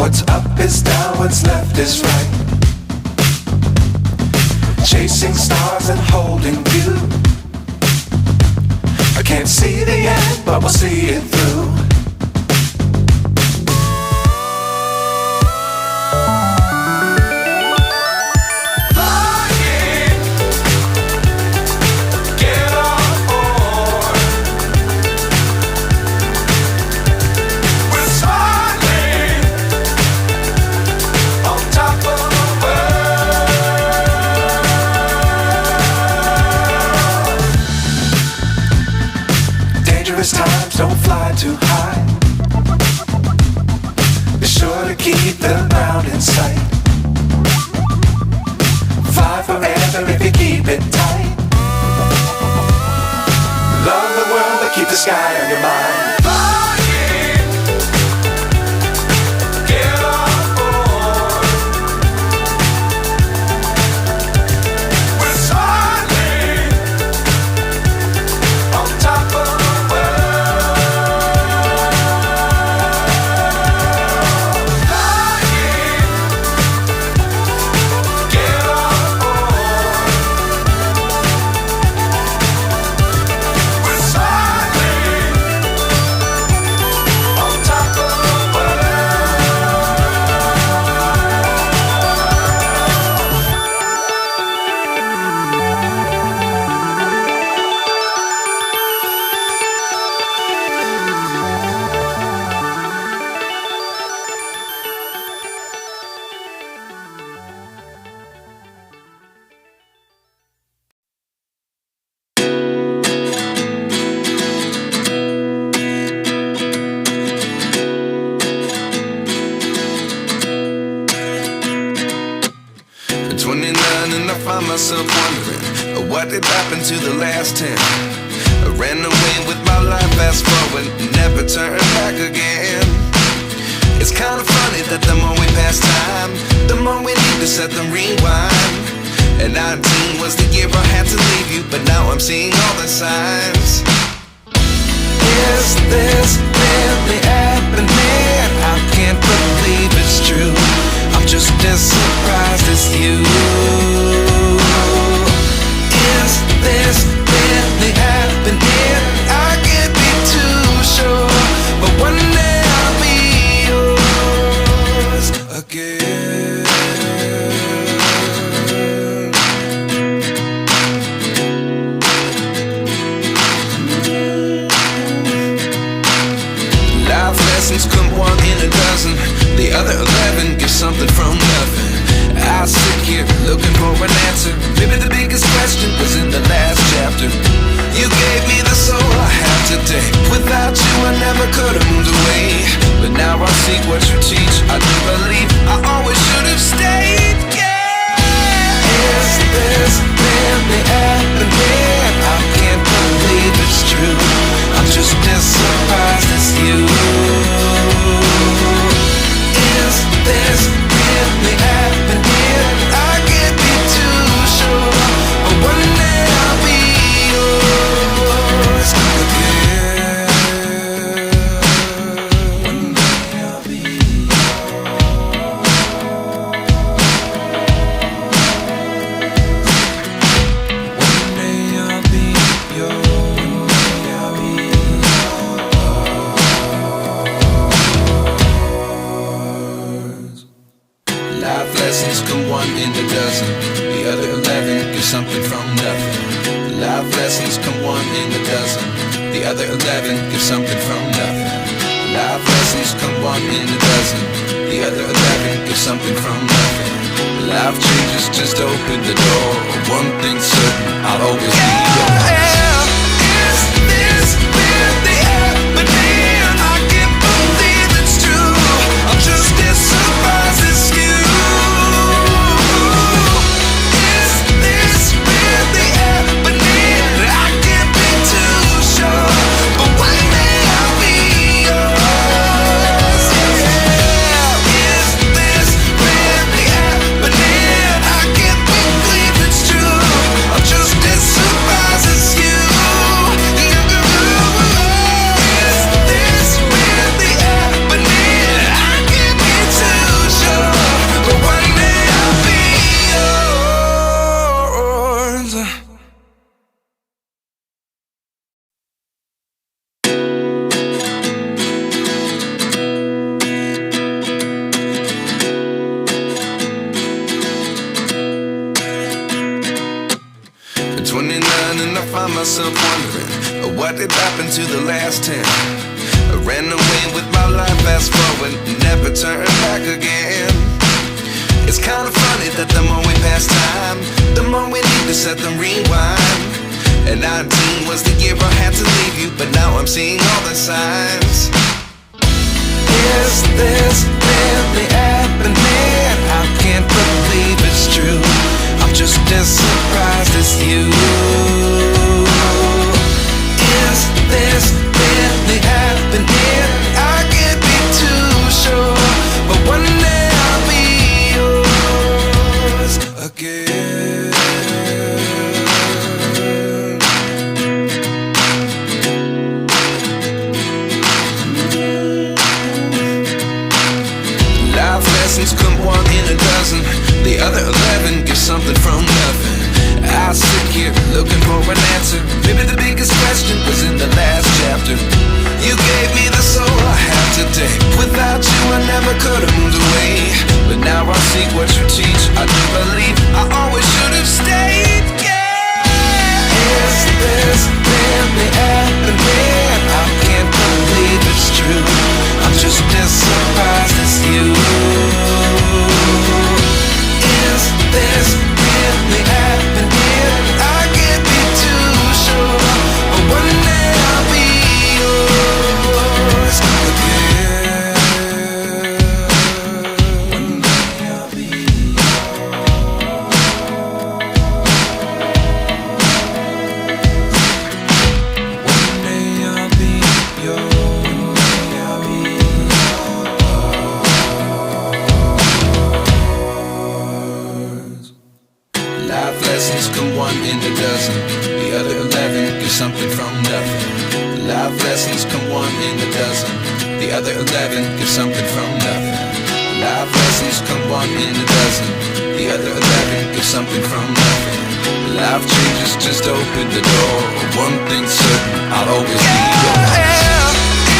What's up is down, what's left is right. Chasing stars and holding you. I can't see the end, but we'll see it through. Times don't fly too high. Be sure to keep the ground in sight. Fly forever if you keep it tight. Love the world but keep the sky on your mind. Myself wondering what did happen to the last 10. I ran away with my life, fast forward, never turn back again. It's kind of funny that the more we pass time, the more we need to set the rewind. And 19 was the year I had to leave you, but now I'm seeing all the signs. Is this really happening? I can't believe it's true. I'm just as surprised as you. Is this really happening? I can't be too sure, but one day I'll be yours again. Life lessons come one in a dozen. The other 11 give something from nothing. I sit here looking for an answer. Maybe the biggest question was in the last chapter. You gave me the soul I have today. Without you I never could have moved away. But now I see what you teach. I do believe I always should have stayed. Yeah. Is this really happening? I can't believe it's true. I'm just as surprised as you. Is this really happening? I can't be too sure, but one day I'll be yours again. One day I'll be yours. One day I'll be yours. One day I'll be yours. Life lessons come one in a dozen. The other 11 give something from nothing. Life lessons come one in a dozen. The other 11 give something from nothing. Life lessons come one in a dozen. The other 11 give something from nothing. Life changes just open the door. One thing's certain, I'll always be yours. Is this really happening? I can't believe it's true. I'm just as surprised as you. Is this really happening? I can't be too sure, but one day I'll be yours. Yeah. Is this really happening? I can't believe it's true. I'm just as surprised as did happen to the last 10? I ran away with my life, fast forward, never turn back again. It's kinda funny that the more we pass time, the more we need to set them rewind. And 19 was the year I had to leave you, but now I'm seeing all the signs. Is this really happening? I can't believe it's true. I'm just as surprised as you. Is this really happening? I can't be too sure, but one day I'll be yours again. Life lessons come one in a dozen. The other 11 get something from nothing. I sit here looking for an answer. Maybe the biggest question was in the last chapter. You gave me the soul I have today. Without you I never could have moved away. But now I see what you teach. I do believe I always should have stayed. Yeah. Is this really happening? I can't believe it's true. I'm just as surprised as you. Is this really happening? I can't be too sure, but one day I'll be yours again. One day I'll be yours. One day I'll be yours. One day I'll be yours. Life lessons come one in a dozen. The other 11 get something from nothing. Life lessons come one in a dozen. The other 11 get something from nothing. Life lessons come one in a dozen. The other 11 get something from nothing. Life changes just open the door. One thing's certain, I'll always be yours.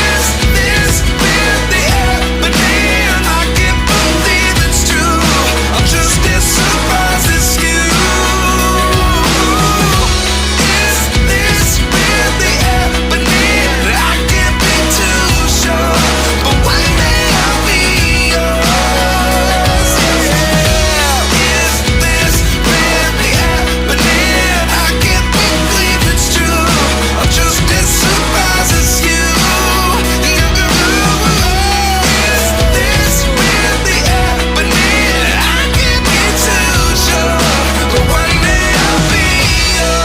Is this really happening? I can't believe it's true. I'm just as surprised as you. Is this really happening? I can't be too sure, but one day I'll be yours. Yeah. Is this really happening? I can't believe it's true. I'm just as surprised as you. Is this really happening? I can't be too sure, but one day I'll be yours.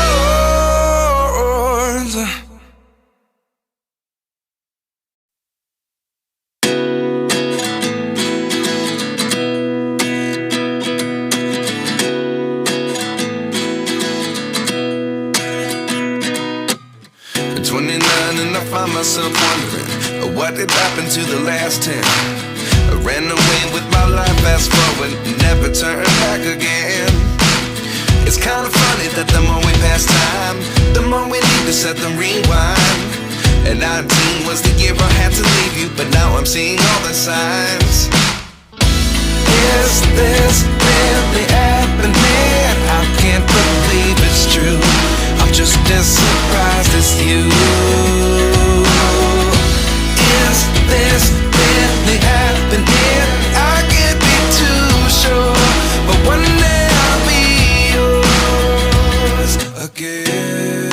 29 and I find myself wondering what did happen to the last 10. I ran away with my life, fast forward, never turn back again. It's kind of funny that the more we pass time, the more we need to set them rewind. And 19 was the year I had to leave you, but now I'm seeing all the signs. Is this really happening? I can't believe it's true. I'm just as surprised as you. Is this really happening? I can't be too sure, but one day I'll be yours again.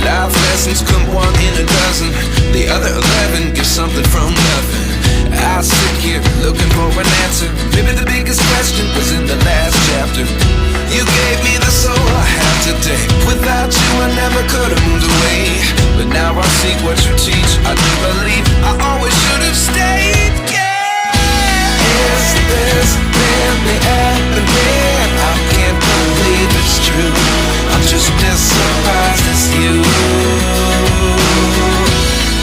Life lessons come one in a dozen. The other 11 get something from nothing. I sit here looking for an answer. Maybe the biggest question was in the last chapter. You gave me the soul I have today. Without you I never could have moved away. But now I see what you teach. I do believe I always should have stayed. Yeah. Is this really happening? I can't believe it's true. I'm just as surprised as you.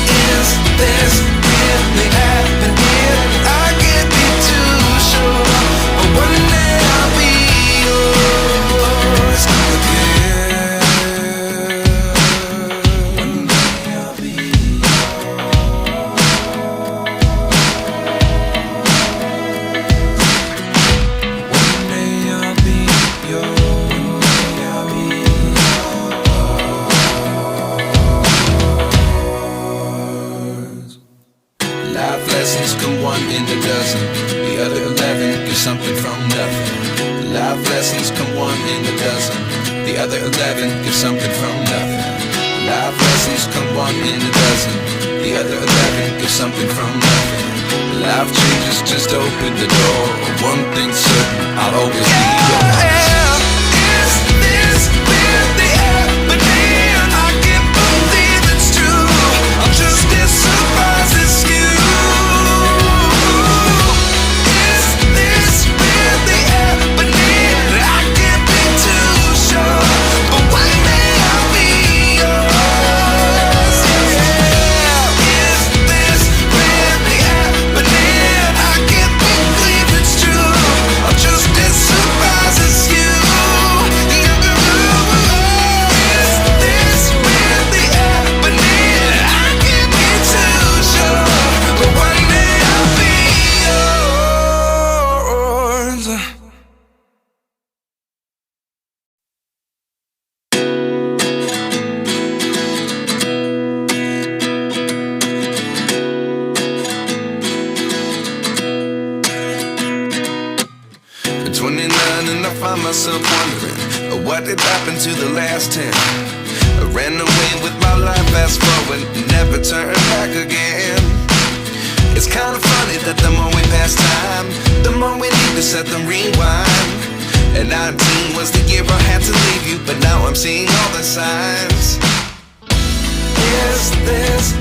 Is this really happening? I can't be too sure, but one day I'll be yours again. One day I'll be yours. Life lessons come one in a dozen. The other 11 give something from nothing. Life lessons come one in a dozen. The other 11 give something from nothing. Life changes, just open the door. One thing's certain, I'll always be yours. Is this really happening? I can't believe it's true. I'm just as surprised as you. Is this really happening? I can't be too sure, but one day I'll be yours. Yeah. Is this really happening? I can't believe it's true. I'm just as surprised as you. Is this really happening? I can't be too sure, but one day I'll be yours. 29 and I find myself wondering what did happen to the last 10. I ran away with my life, fast forward, never turn back again. It's kind of funny that the more we pass time, the more we need to set them rewind. And 19 was the year I had to leave you, but now I'm seeing all the signs. Is this